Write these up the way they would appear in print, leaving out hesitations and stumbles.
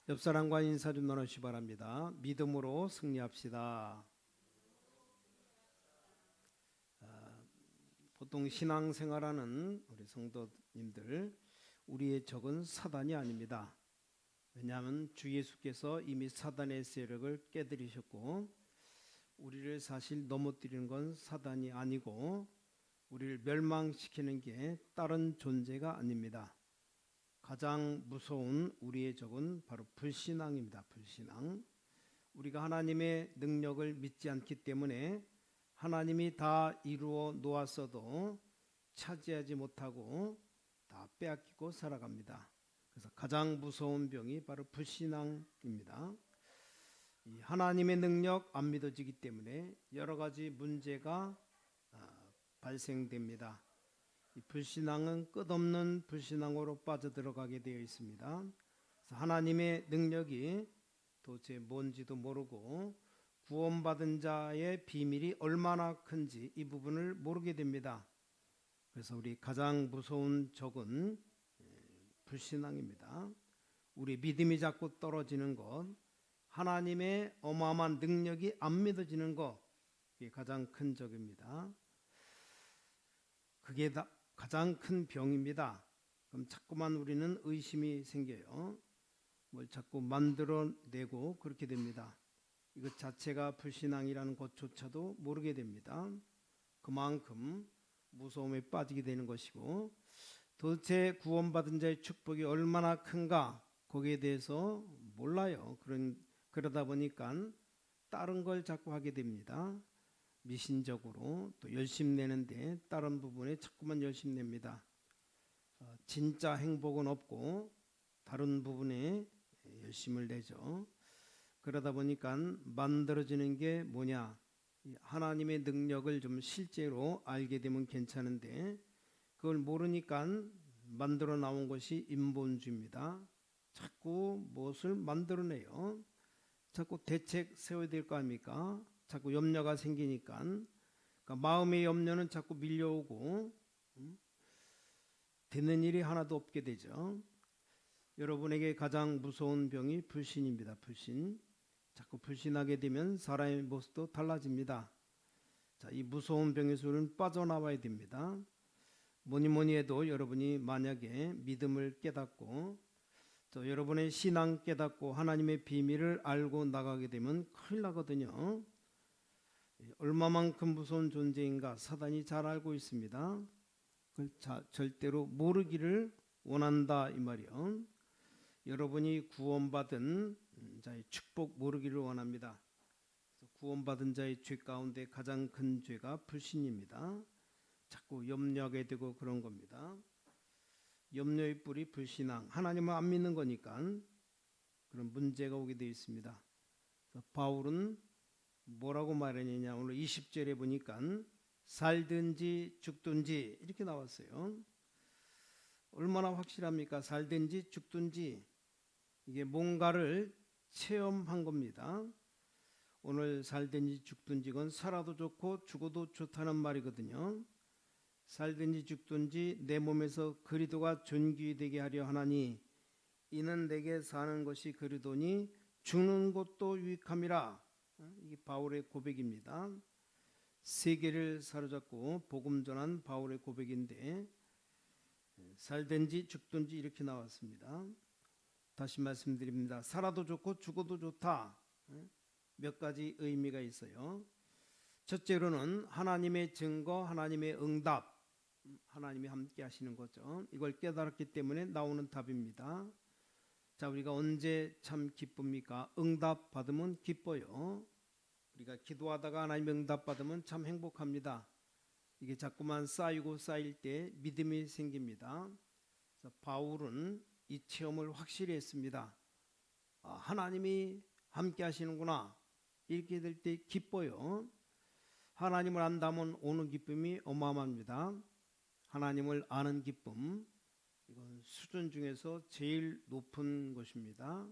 옆 사람과 인사 좀 나누시 바랍니다. 믿음으로 승리합시다. 보통 신앙생활하는 우리 성도님들, 우리의 적은 사단이 아닙니다. 왜냐하면 주 예수께서 이미 사단의 세력을 깨뜨리셨고, 우리를 사실 넘어뜨리는 건 사단이 아니고 우리를 멸망시키는 게 다른 존재가 아닙니다. 가장 무서운 우리의 적은 바로 불신앙입니다. 불신앙. 우리가 하나님의 능력을 믿지 않기 때문에 하나님이 다 이루어 놓았어도 차지하지 못하고 다 빼앗기고 살아갑니다. 그래서 가장 무서운 병이 바로 불신앙입니다. 이 하나님의 능력 안 믿어지기 때문에 여러 가지 문제가 발생됩니다. 이 불신앙은 끝없는 불신앙으로 빠져들어가게 되어 있습니다. 그래서 하나님의 능력이 도대체 뭔지도 모르고 구원받은 자의 비밀이 얼마나 큰지 이 부분을 모르게 됩니다. 그래서 우리 가장 무서운 적은 불신앙입니다. 우리 믿음이 자꾸 떨어지는 것, 하나님의 어마어마한 능력이 안 믿어지는 것, 이게 가장 큰 적입니다. 그게 가장 큰 병입니다. 그럼 자꾸만 우리는 의심이 생겨요. 뭘 자꾸 만들어내고 그렇게 됩니다. 이것 자체가 불신앙이라는 것조차도 모르게 됩니다. 그만큼 무서움에 빠지게 되는 것이고, 도대체 구원받은 자의 축복이 얼마나 큰가 거기에 대해서 몰라요. 그러다 보니까 다른 걸 자꾸 하게 됩니다. 미신적으로 또 열심 내는데 다른 부분에 자꾸만 열심 냅니다. 진짜 행복은 없고 다른 부분에 열심을 내죠. 그러다 보니까 만들어지는 게 뭐냐, 하나님의 능력을 좀 실제로 알게 되면 괜찮은데 그걸 모르니까 만들어 나온 것이 인본주의입니다. 자꾸 무엇을 만들어내요. 자꾸 대책 세워야 될 거 아닙니까? 자꾸 염려가 생기니까, 그러니까 마음의 염려는 자꾸 밀려오고 되는 일이 하나도 없게 되죠. 여러분에게 가장 무서운 병이 불신입니다. 불신. 자꾸 불신하게 되면 사람의 모습도 달라집니다. 자, 이 무서운 병에서 우리는 빠져나와야 됩니다. 뭐니 해도 여러분이 만약에 믿음을 깨닫고 또 여러분의 신앙 깨닫고 하나님의 비밀을 알고 나가게 되면 큰일 나거든요. 얼마만큼 무서운 존재인가 사단이 잘 알고 있습니다. 그걸 절대로 모르기를 원한다 이 말이요. 여러분이 구원받은 자의 축복 모르기를 원합니다. 그래서 구원받은 자의 죄 가운데 가장 큰 죄가 불신입니다. 자꾸 염려하게 되고 그런 겁니다. 염려의 뿌리 불신앙, 하나님을 안 믿는 거니까 그런 문제가 오게 되어 있습니다. 바울은 뭐라고 말했느냐, 오늘 20절에 보니까 살든지 죽든지 이렇게 나왔어요. 얼마나 확실합니까? 살든지 죽든지, 이게 뭔가를 체험한 겁니다. 오늘 살든지 죽든지 이건 살아도 좋고 죽어도 좋다는 말이거든요. 살든지 죽든지 내 몸에서 그리스도가 존귀되게 하려 하나니 이는 내게 사는 것이 그리스도니 죽는 것도 유익함이라. 이게 바울의 고백입니다. 세계를 사로잡고 복음 전한 바울의 고백인데 살든지 죽든지 이렇게 나왔습니다. 다시 말씀드립니다. 살아도 좋고 죽어도 좋다. 몇 가지 의미가 있어요. 첫째로는 하나님의 증거, 하나님의 응답, 하나님이 함께 하시는 거죠. 이걸 깨달았기 때문에 나오는 답입니다. 자, 우리가 언제 참 기쁩니까? 응답 받으면 기뻐요. 우리가 기도하다가 하나님 응답 받으면 참 행복합니다. 이게 자꾸만 쌓이고 쌓일 때 믿음이 생깁니다. 그래서 바울은 이 체험을 확실히 했습니다. 하나님이 함께 하시는구나. 이렇게 될 때 기뻐요. 하나님을 안다면 오는 기쁨이 어마어마합니다. 하나님을 아는 기쁨, 이건 수준 중에서 제일 높은 것입니다.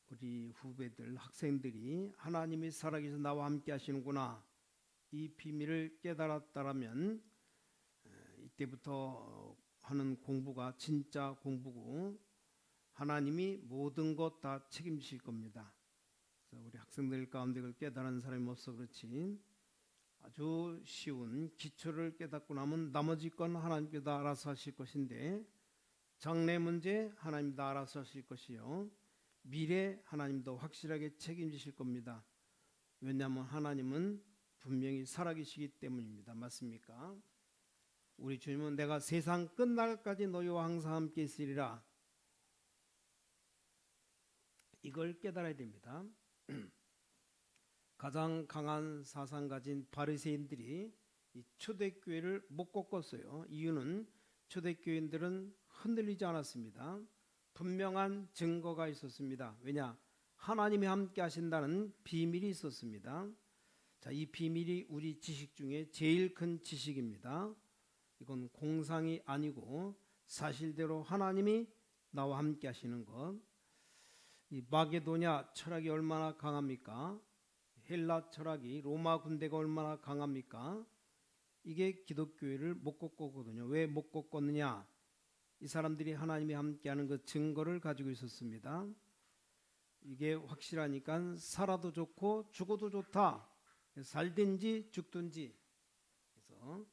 우리 후배들, 학생들이 하나님이 살아계셔서 나와 함께 하시는구나, 이 비밀을 깨달았다면 이때부터 하는 공부가 진짜 공부고 하나님이 모든 것 다 책임지실 겁니다. 그래서 우리 학생들 가운데 그걸 깨달은 사람이 없어 그렇지, 아주 쉬운 기초를 깨닫고 나면 나머지 건 하나님께서 알아서 하실 것인데, 장래 문제 하나님도 알아서 하실 것이요, 미래 하나님도 확실하게 책임지실 겁니다. 왜냐하면 하나님은 분명히 살아계시기 때문입니다. 맞습니까? 우리 주님은 내가 세상 끝날까지 너희와 항상 함께 있으리라, 이걸 깨달아야 됩니다. 가장 강한 사상 가진 바리새인들이 이 초대교회를 못 꺾었어요. 이유는 초대교인들은 흔들리지 않았습니다. 분명한 증거가 있었습니다. 왜냐? 하나님이 함께 하신다는 비밀이 있었습니다. 자, 이 비밀이 우리 지식 중에 제일 큰 지식입니다. 이건 공상이 아니고 사실대로 하나님이 나와 함께 하시는 것. 이 마게도냐 철학이 얼마나 강합니까? 헬라 철학이, 로마 군대가 얼마나 강합니까? 이게 기독교회를 못 꺾었거든요. 왜 못 꺾었느냐? 이 사람들이 하나님이 함께하는 그 증거를 가지고 있었습니다. 이게 확실하니까 살아도 좋고 죽어도 좋다. 살든지 죽든지. 그래서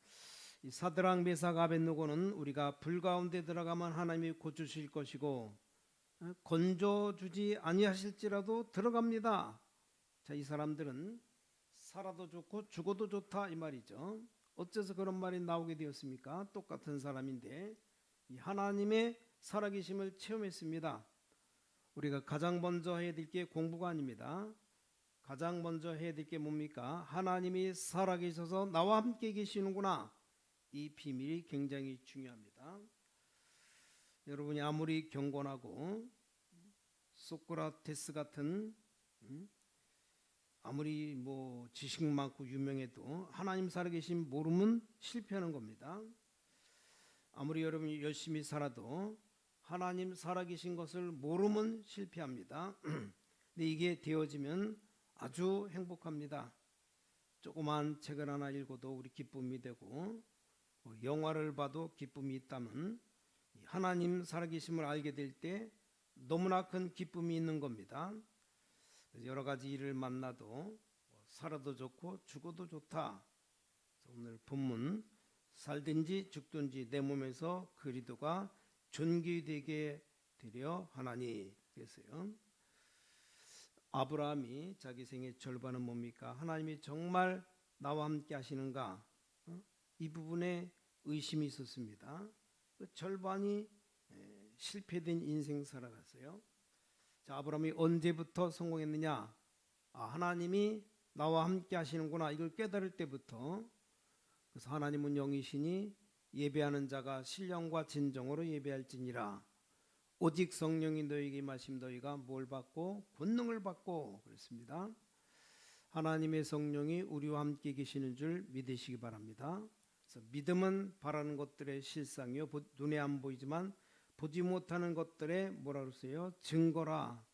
이 사드락 메삭 아벳느고는 우리가 불 가운데 들어가면 하나님이 고쳐주실 것이고 건져주지 아니하실지라도 들어갑니다. 자, 이 사람들은 살아도 좋고 죽어도 좋다 이 말이죠. 어째서 그런 말이 나오게 되었습니까? 똑같은 사람인데 이 하나님의 살아계심을 체험했습니다. 우리가 가장 먼저 해야 될 게 공부가 아닙니다. 가장 먼저 해야 될 게 뭡니까? 하나님이 살아계셔서 나와 함께 계시는구나. 이 비밀이 굉장히 중요합니다. 여러분이 아무리 경건하고 소크라테스 같은 아무리 뭐 지식 많고 유명해도 하나님 살아계심 모르면 실패하는 겁니다. 아무리 여러분이 열심히 살아도 하나님 살아계신 것을 모르면 실패합니다. 근데 이게 되어지면 아주 행복합니다. 조그만 책을 하나 읽어도 우리 기쁨이 되고, 영화를 봐도 기쁨이 있다면 하나님 살아계심을 알게 될 때 너무나 큰 기쁨이 있는 겁니다. 여러 가지 일을 만나도 살아도 좋고 죽어도 좋다. 오늘 본문 살든지 죽든지 내 몸에서 그리스도가 존귀되게 되려 하나니. 그랬어요. 아브라함이 자기 생의 절반은 뭡니까? 하나님이 정말 나와 함께 하시는가? 이 부분에 의심이 있었습니다. 그 절반이 실패된 인생 살아갔어요. 자, 아브라함이 언제부터 성공했느냐? 하나님이 나와 함께 하시는구나, 이걸 깨달을 때부터. 그래서 하나님은 영이시니 예배하는 자가 신령과 진정으로 예배할지니라. 오직 성령이 너희에게 임하심 너희가 뭘 받고? 권능을 받고. 그랬습니다. 하나님의 성령이 우리와 함께 계시는 줄 믿으시기 바랍니다. 그래서 믿음은 바라는 것들의 실상이요, 눈에 안 보이지만 보지 못하는 것들의 뭐라 그랬어요? 증거라.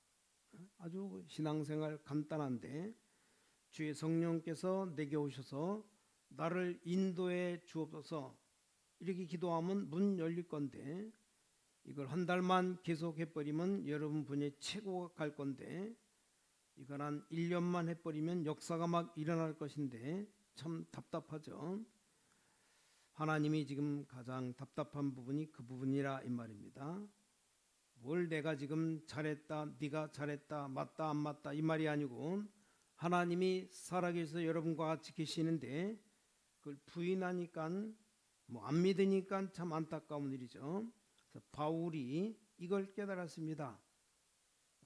아주 신앙생활 간단한데, 주의 성령께서 내게 오셔서 나를 인도해 주옵소서, 이렇게 기도하면 문 열릴 건데, 이걸 한 달만 계속 해버리면 여러분 분야에 최고가 갈 건데, 이걸 한 1년만 해버리면 역사가 막 일어날 것인데 참 답답하죠. 하나님이 지금 가장 답답한 부분이 그 부분이라 이 말입니다. 뭘 내가 지금 잘했다, 네가 잘했다, 맞다 안 맞다 이 말이 아니고, 하나님이 살아계셔서 여러분과 같이 계시는데 그걸 부인하니까, 안 믿으니까 참 안타까운 일이죠. 그래서 바울이 이걸 깨달았습니다.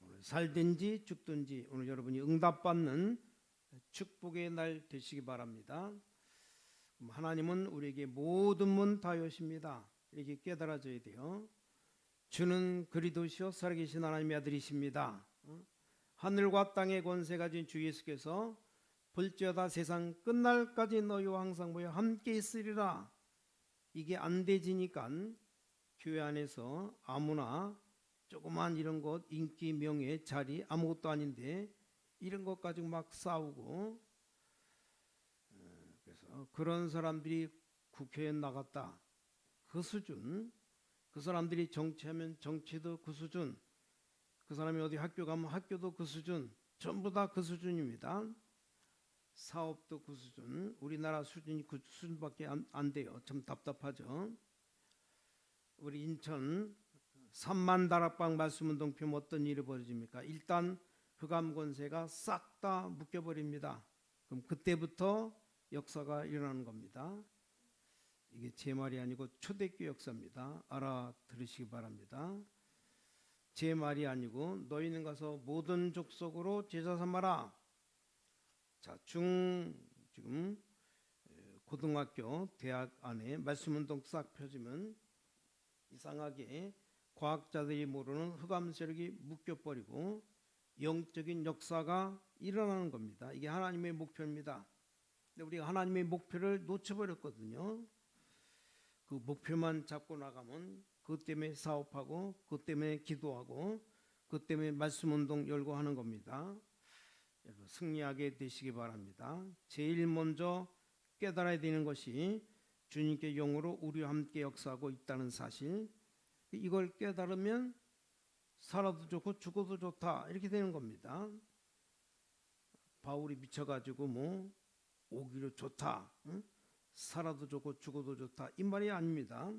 오늘 살든지 죽든지 오늘 여러분이 응답받는 축복의 날 되시기 바랍니다. 하나님은 우리에게 모든 문 다 여십니다. 이렇게 깨달아져야 돼요. 주는 그리스도시요 살아계신 하나님의 아들이십니다. 하늘과 땅의 권세 가진 주 예수께서 볼지어다 세상 끝날까지 너희와 항상 모여 함께 있으리라. 이게 안 되지니까 교회 안에서 아무나 조그만 이런 것, 인기, 명예, 자리 아무것도 아닌데 이런 것 가지고 막 싸우고, 그래서 그런 사람들이 국회에 나갔다, 그 수준, 그 사람들이 정치하면 정치도 그 수준, 그 사람이 어디 학교 가면 학교도 그 수준, 전부 다 그 수준입니다. 사업도 그 수준, 우리나라 수준이 그 수준밖에 안 돼요. 참 답답하죠. 우리 인천 3만 다락방 말씀운동 펴면 어떤 일이 벌어집니까? 일단 흑암 권세가 싹 다 묶여버립니다. 그럼 그때부터 역사가 일어나는 겁니다. 이게 제 말이 아니고 초대교회 역사입니다. 알아들으시기 바랍니다. 제 말이 아니고 너희는 가서 모든 족속으로 제자 삼아라. 자, 지금 고등학교, 대학 안에 말씀운동 싹 펴지면 이상하게 과학자들이 모르는 흑암 세력이 묶여버리고 영적인 역사가 일어나는 겁니다. 이게 하나님의 목표입니다. 근데 우리가 하나님의 목표를 놓쳐버렸거든요. 그 목표만 잡고 나가면 그것 때문에 사업하고 그것 때문에 기도하고 그것 때문에 말씀운동 열고 하는 겁니다. 여러분 승리하게 되시기 바랍니다. 제일 먼저 깨달아야 되는 것이 주님께 영으로 우리와 함께 역사하고 있다는 사실, 이걸 깨달으면 살아도 좋고 죽어도 좋다 이렇게 되는 겁니다. 바울이 미쳐가지고 뭐 오기로 좋다, 응? 살아도 좋고 죽어도 좋다 이 말이 아닙니다.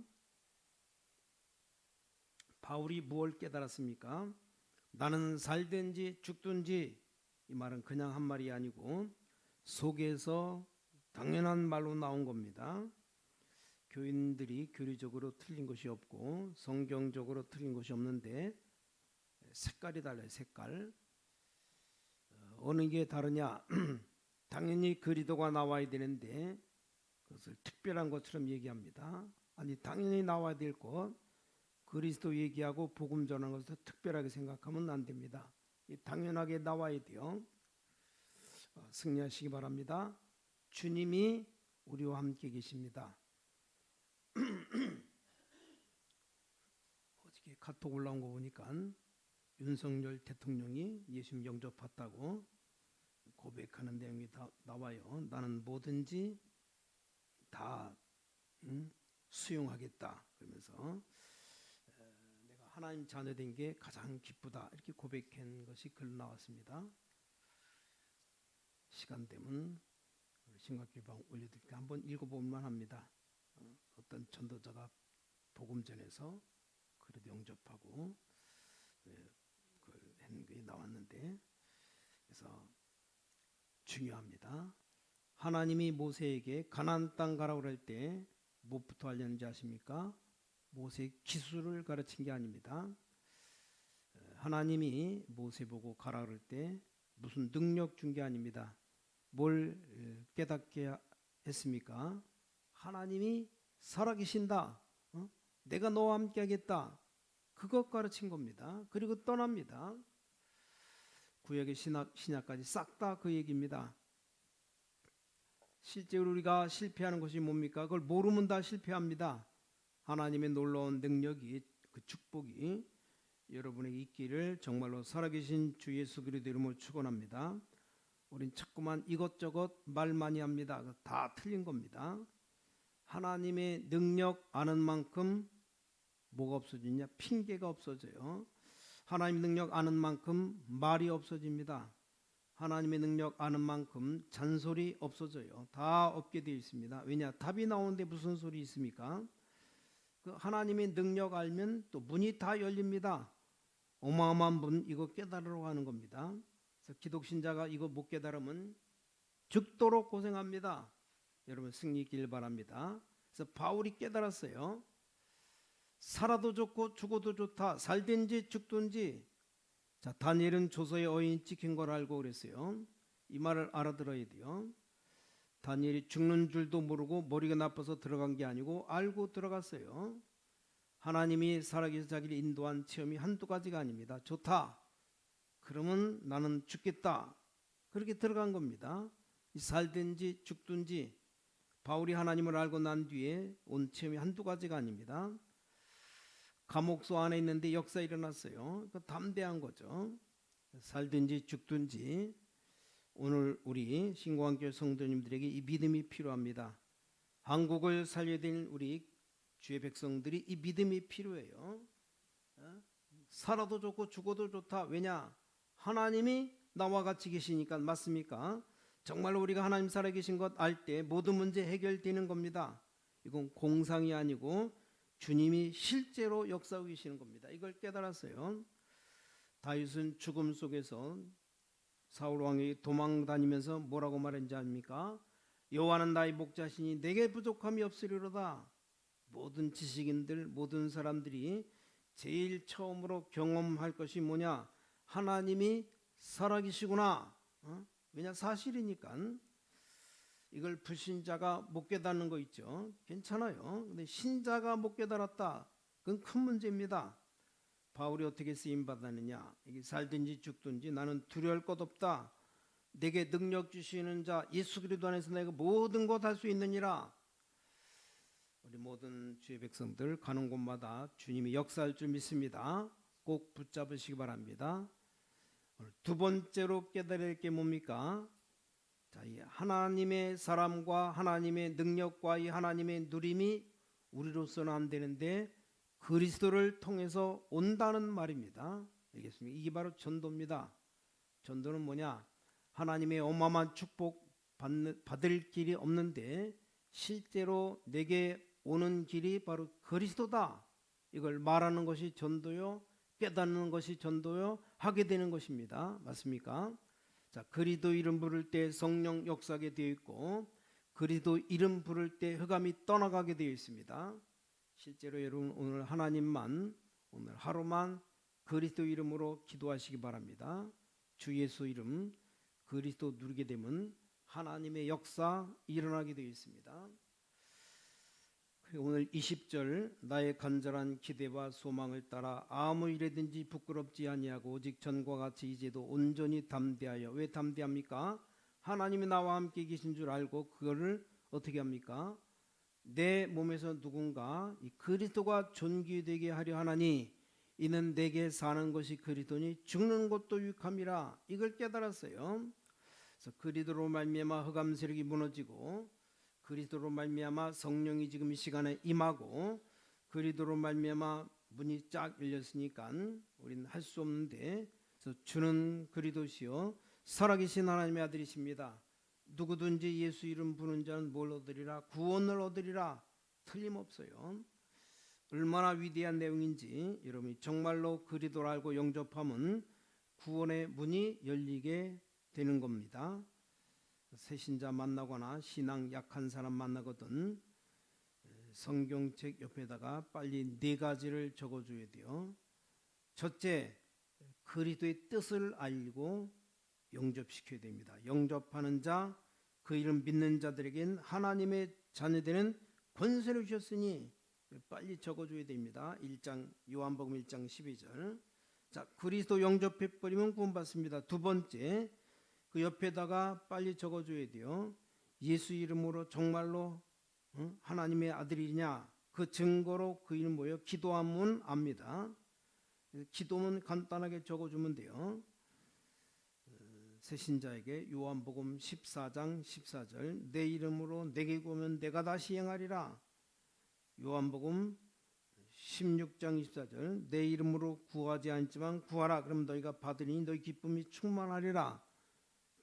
바울이 무엇을 깨달았습니까? 나는 살든지 죽든지, 이 말은 그냥 한 말이 아니고 속에서 당연한 말로 나온 겁니다. 교인들이 교리적으로 틀린 것이 없고 성경적으로 틀린 것이 없는데 색깔이 달라요. 색깔. 어느 게 다르냐? 당연히 그리스도가 나와야 되는데 그것을 특별한 것처럼 얘기합니다. 아니 당연히 나와야 될 것, 그리스도 얘기하고 복음 전하는 것을 특별하게 생각하면 안 됩니다. 당연하게 나와야 돼요. 승리하시기 바랍니다. 주님이 우리와 함께 계십니다. 어저께 카톡 올라온 거 보니까 윤석열 대통령이 예수님 영접했다고 고백하는 내용이 다 나와요. 나는 뭐든지 다 수용하겠다 그러면서 내가 하나님 자녀된 게 가장 기쁘다 이렇게 고백한 것이 글로 나왔습니다. 시간 되면 신각기방 올려드릴까 한번 읽어볼만 합니다. 어떤 전도자가 복음 전해서 그래도 영접하고 한 게 나왔는데, 그래서 중요합니다. 하나님이 모세에게 가나안 땅 가라고 할 때 무엇부터 하려는지 아십니까? 모세 기술을 가르친 게 아닙니다. 하나님이 모세 보고 가라 그럴 때 무슨 능력 준 게 아닙니다. 뭘 깨닫게 했습니까? 하나님이 살아계신다. 내가 너와 함께 하겠다. 그것 가르친 겁니다. 그리고 떠납니다. 구약의 신약까지 싹 다 그 얘기입니다. 실제로 우리가 실패하는 것이 뭡니까? 그걸 모르면 다 실패합니다. 하나님의 놀라운 능력이, 그 축복이 여러분에게 있기를 정말로 살아계신 주 예수 그리스도 이름으로 축원합니다. 우린 자꾸만 이것저것 말 많이 합니다. 다 틀린 겁니다. 하나님의 능력 아는 만큼 뭐가 없어지냐? 핑계가 없어져요. 하나님의 능력 아는 만큼 말이 없어집니다. 하나님의 능력 아는 만큼 잔소리 없어져요. 다 없게 되어 있습니다. 왜냐? 답이 나오는데 무슨 소리 있습니까? 그 하나님의 능력 알면 또 문이 다 열립니다. 어마어마한 문, 이거 깨달으러 가는 겁니다. 그래서 기독신자가 이거 못 깨달으면 죽도록 고생합니다. 여러분 승리 있길 바랍니다. 그래서 바울이 깨달았어요. 살아도 좋고 죽어도 좋다. 살든지 죽든지. 자, 다니엘은 조서의 어인 찍힌 걸 알고 그랬어요. 이 말을 알아들어야 돼요. 다니엘이 죽는 줄도 모르고 머리가 나빠서 들어간 게 아니고 알고 들어갔어요. 하나님이 살아계신 자기를 인도한 체험이 한두 가지가 아닙니다. 좋다. 그러면 나는 죽겠다. 그렇게 들어간 겁니다. 살든지 죽든지. 바울이 하나님을 알고 난 뒤에 온 체험이 한두 가지가 아닙니다. 감옥소 안에 있는데 역사 일어났어요. 그 담대한 거죠. 살든지 죽든지. 오늘 우리 신고한교회 성도님들에게 이 믿음이 필요합니다. 한국을 살려야 될 우리 주의 백성들이 이 믿음이 필요해요. 살아도 좋고 죽어도 좋다. 왜냐? 하나님이 나와 같이 계시니까. 맞습니까? 정말로 우리가 하나님 살아계신 것 알 때 모든 문제 해결되는 겁니다. 이건 공상이 아니고 주님이 실제로 역사하고 계시는 겁니다. 이걸 깨달았어요. 다윗은 죽음 속에서 사울 왕이 도망 다니면서 뭐라고 말했는지 아닙니까? 여호와는 나의 목자시니 내게 부족함이 없으리로다. 모든 지식인들, 모든 사람들이 제일 처음으로 경험할 것이 뭐냐? 하나님이 살아계시구나. 왜냐? 사실이니까. 이걸 불신자가 못 깨닫는 거 있죠. 괜찮아요. 근데 신자가 못 깨달았다. 그건 큰 문제입니다. 바울이 어떻게 쓰임 받았느냐? 이게 살든지 죽든지 나는 두려울 것 없다. 내게 능력 주시는 자 예수 그리스도 안에서 내가 모든 것 할 수 있느니라. 우리 모든 주의 백성들 가는 곳마다 주님이 역사할 줄 믿습니다. 꼭 붙잡으시기 바랍니다. 오늘 두 번째로 깨달을 게 뭡니까? 자, 이 하나님의 사람과 하나님의 능력과 이 하나님의 누림이 우리로서는 안 되는데 그리스도를 통해서 온다는 말입니다. 알겠습니까? 이게 바로 전도입니다. 전도는 뭐냐? 하나님의 어마어마한 축복 받을 길이 없는데 실제로 내게 오는 길이 바로 그리스도다. 이걸 말하는 것이 전도요. 깨닫는 것이 전도요. 하게 되는 것입니다. 맞습니까? 자, 그리스도 이름 부를 때 성령 역사하게 되어 있고 그리스도 이름 부를 때 흑암이 떠나가게 되어 있습니다. 실제로 여러분 오늘 하나님만 오늘 하루만 그리스도 이름으로 기도하시기 바랍니다. 주 예수 이름 그리스도 누리게 되면 하나님의 역사 일어나게 되어 있습니다. 오늘 20절 나의 간절한 기대와 소망을 따라 아무 일에든지 부끄럽지 아니하고 오직 전과 같이 이제도 온전히 담대하여. 왜 담대합니까? 하나님이 나와 함께 계신 줄 알고 그거를 어떻게 합니까? 내 몸에서 누군가 이 그리스도가 존귀되게 하려 하나니 이는 내게 사는 것이 그리스도니 죽는 것도 유익함이라. 이걸 깨달았어요. 그래서 그리스도로 말미암아 흑암 세력이 무너지고 그리스도로 말미암아 성령이 지금 이 시간에 임하고 그리스도로 말미암아 문이 쫙 열렸으니까 우리는 할 수 없는데 그래서 주는 그리스도시요 살아계신 하나님의 아들이십니다. 누구든지 예수 이름 부르는 자는 뭘 얻으리라? 구원을 얻으리라. 틀림없어요. 얼마나 위대한 내용인지 여러분이 정말로 그리스도를 알고 영접하면 구원의 문이 열리게 되는 겁니다. 새신자 만나거나 신앙 약한 사람 만나거든 성경책 옆에다가 빨리 4가지를 적어줘야 돼요. 첫째, 그리스도의 뜻을 알고 영접시켜야 됩니다. 영접하는 자, 그 이름 믿는 자들에겐 하나님의 자녀되는 권세를 주셨으니 빨리 적어줘야 됩니다. 1장 요한복음 1장 12절. 자, 그리스도 영접해버리면 구원받습니다. 두 번째, 그 옆에다가 빨리 적어줘야 돼요. 예수 이름으로 정말로 하나님의 아들이냐 그 증거로 그 이름 뭐예요? 기도하면 압니다. 기도는 간단하게 적어주면 돼요. 새신자에게 요한복음 14장 14절 내 이름으로 내게 구하면 내가 다시 행하리라. 요한복음 16장 24절 내 이름으로 구하지 않지만 구하라 그럼 너희가 받으리니 너희 기쁨이 충만하리라.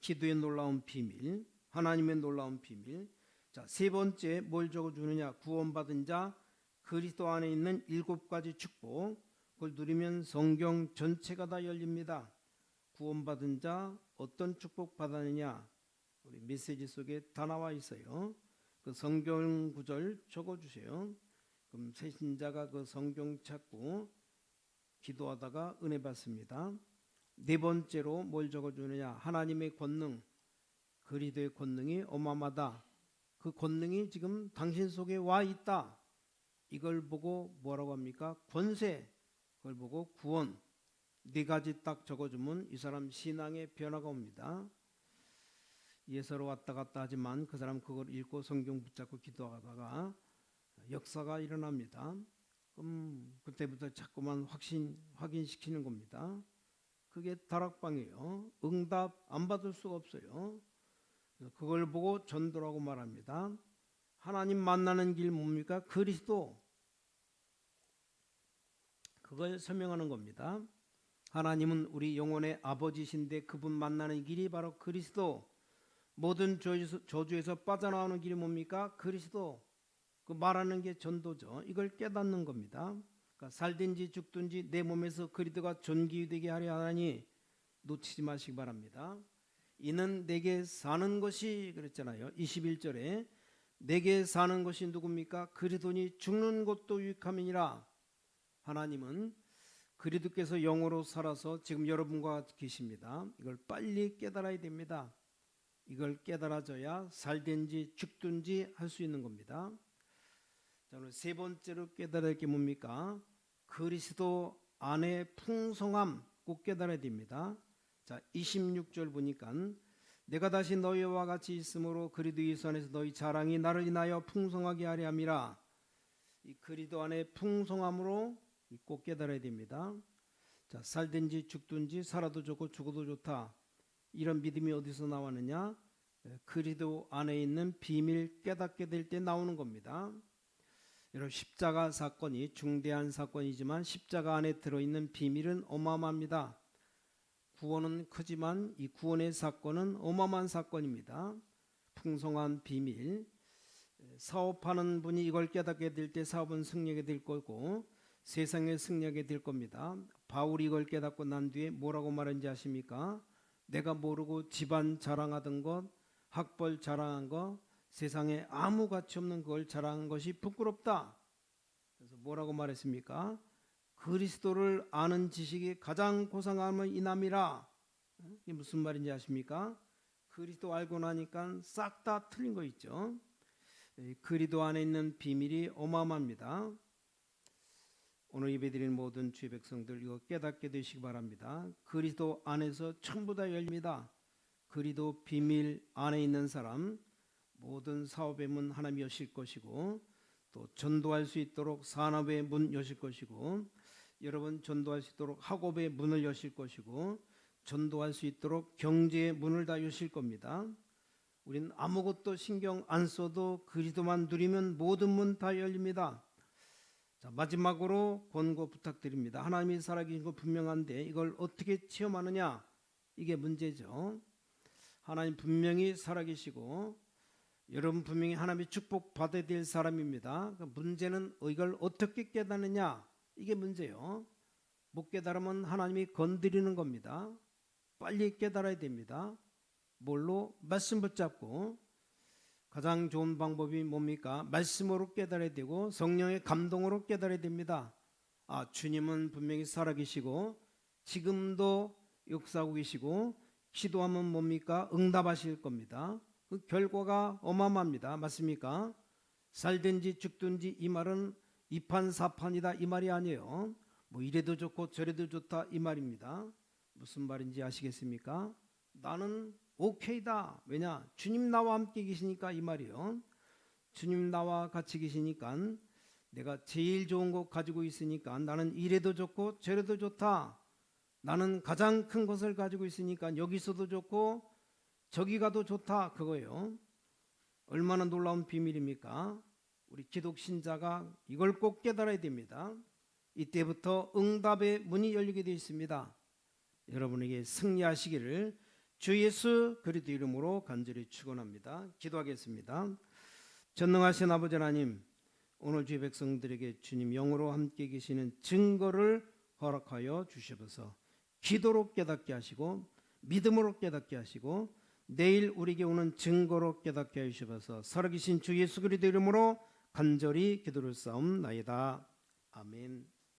기도의 놀라운 비밀, 하나님의 놀라운 비밀. 자, 세 번째 뭘 적어주느냐? 구원받은 자 그리스도 안에 있는 7가지 축복. 그걸 누리면 성경 전체가 다 열립니다. 구원받은 자 어떤 축복 받았느냐? 우리 메시지 속에 다 나와 있어요. 그 성경 구절 적어주세요. 그럼 새신자가 그 성경 찾고 기도하다가 은혜 받습니다. 네 번째로 뭘 적어주느냐? 하나님의 권능, 그리스도의 권능이 어마어마하다. 그 권능이 지금 당신 속에 와 있다. 이걸 보고 뭐라고 합니까? 권세, 그걸 보고 구원. 4가지 딱 적어주면 이 사람 신앙의 변화가 옵니다. 예서로 왔다 갔다 하지만 그 사람 그걸 읽고 성경 붙잡고 기도하다가 역사가 일어납니다. 그럼 그때부터 자꾸만 확인시키는 겁니다. 그게 다락방이에요. 응답 안 받을 수가 없어요. 그걸 보고 전도라고 말합니다. 하나님 만나는 길 뭡니까? 그리스도. 그 그걸 설명하는 겁니다. 하나님은 우리 영혼의 아버지신데 그분 만나는 길이 바로 그리스도. 모든 저주에서 빠져나오는 길이 뭡니까? 그리스도. 그 말하는 게 전도죠. 이걸 깨닫는 겁니다. 그러니까 살든지 죽든지 내 몸에서 그리스도가 존귀되게 하려 하나니 놓치지 마시기 바랍니다. 이는 내게 사는 것이 그랬잖아요. 21절에 내게 사는 것이 누굽니까? 그리스도니 죽는 것도 유익함이니라. 하나님은 그리스도께서 영으로 살아서 지금 여러분과 계십니다. 이걸 빨리 깨달아야 됩니다. 이걸 깨달아져야 살든지 죽든지 할 수 있는 겁니다. 자, 오늘 세 번째로 깨달아야 할 게 뭡니까? 그리스도 안의 풍성함 꼭 깨달아야 됩니다. 자, 26절 보니까 내가 다시 너희와 같이 있으므로 그리스도 예수 안에서 너희 자랑이 나를 인하여 풍성하게 하려 함이라. 이 그리스도 안의 풍성함으로 꼭 깨달아야 됩니다. 자, 살든지 죽든지 살아도 좋고 죽어도 좋다. 이런 믿음이 어디서 나왔느냐? 그리스도 안에 있는 비밀 깨닫게 될 때 나오는 겁니다. 여러분, 십자가 사건이 중대한 사건이지만 십자가 안에 들어있는 비밀은 어마어마합니다. 구원은 크지만 이 구원의 사건은 어마어마한 사건입니다. 풍성한 비밀. 사업하는 분이 이걸 깨닫게 될 때 사업은 승리하게 될 거고 세상에 승리하게 될 겁니다. 바울이 이걸 깨닫고 난 뒤에 뭐라고 말했는지 아십니까? 내가 모르고 집안 자랑하던 것, 학벌 자랑한 것, 세상에 아무 가치 없는 그걸 자랑한 것이 부끄럽다. 그래서 뭐라고 말했습니까? 그리스도를 아는 지식이 가장 고상함은 이남이라. 이게 무슨 말인지 아십니까? 그리스도 알고 나니까 싹 다 틀린 거 있죠. 그리스도 안에 있는 비밀이 어마어마합니다. 오늘 예배드리는 모든 주의 백성들 이거 깨닫게 되시기 바랍니다. 그리스도 안에서 전부 다 열립니다. 그리스도 비밀 안에 있는 사람 모든 사업의 문 하나님이 여실 것이고 또 전도할 수 있도록 산업의 문 여실 것이고 여러분 전도할 수 있도록 학업의 문을 여실 것이고 전도할 수 있도록 경제의 문을 다 여실 겁니다. 우리는 아무것도 신경 안 써도 그리스도만 누리면 모든 문 다 열립니다. 자, 마지막으로 권고 부탁드립니다. 하나님이 살아계신 거 분명한데 이걸 어떻게 체험하느냐? 이게 문제죠. 하나님 분명히 살아계시고 여러분 분명히 하나님의 축복 받아야 될 사람입니다. 문제는 이걸 어떻게 깨닫느냐? 이게 문제예요. 못 깨달으면 하나님이 건드리는 겁니다. 빨리 깨달아야 됩니다. 뭘로? 말씀 붙잡고. 가장 좋은 방법이 뭡니까? 말씀으로 깨달아야 되고 성령의 감동으로 깨달아야 됩니다. 아, 주님은 분명히 살아계시고 지금도 역사하고 계시고 기도하면 뭡니까? 응답하실 겁니다. 그 결과가 어마어마합니다. 맞습니까? 살든지 죽든지 이 말은 이판사판이다 이 말이 아니에요. 뭐 이래도 좋고 저래도 좋다 이 말입니다. 무슨 말인지 아시겠습니까? 나는 오케이다. 왜냐? 주님 나와 함께 계시니까 이 말이요. 주님 나와 같이 계시니까 내가 제일 좋은 거 가지고 있으니까 나는 이래도 좋고 저래도 좋다. 나는 가장 큰 것을 가지고 있으니까 여기서도 좋고 저기 가도 좋다 그거예요. 얼마나 놀라운 비밀입니까? 우리 기독 신자가 이걸 꼭 깨달아야 됩니다. 이때부터 응답의 문이 열리게 되어 있습니다. 여러분에게 승리하시기를 주 예수 그리스도 이름으로 간절히 축원합니다. 기도하겠습니다. 전능하신 아버지 하나님, 오늘 주의 백성들에게 주님 영으로 함께 계시는 증거를 허락하여 주시옵소서. 기도로 깨닫게 하시고 믿음으로 깨닫게 하시고 내일 우리에게 오는 증거로 깨닫게 하시옵소서. 살아계신 주 예수 그리스도 이름으로 간절히 기도를 싸움나이다. 아멘.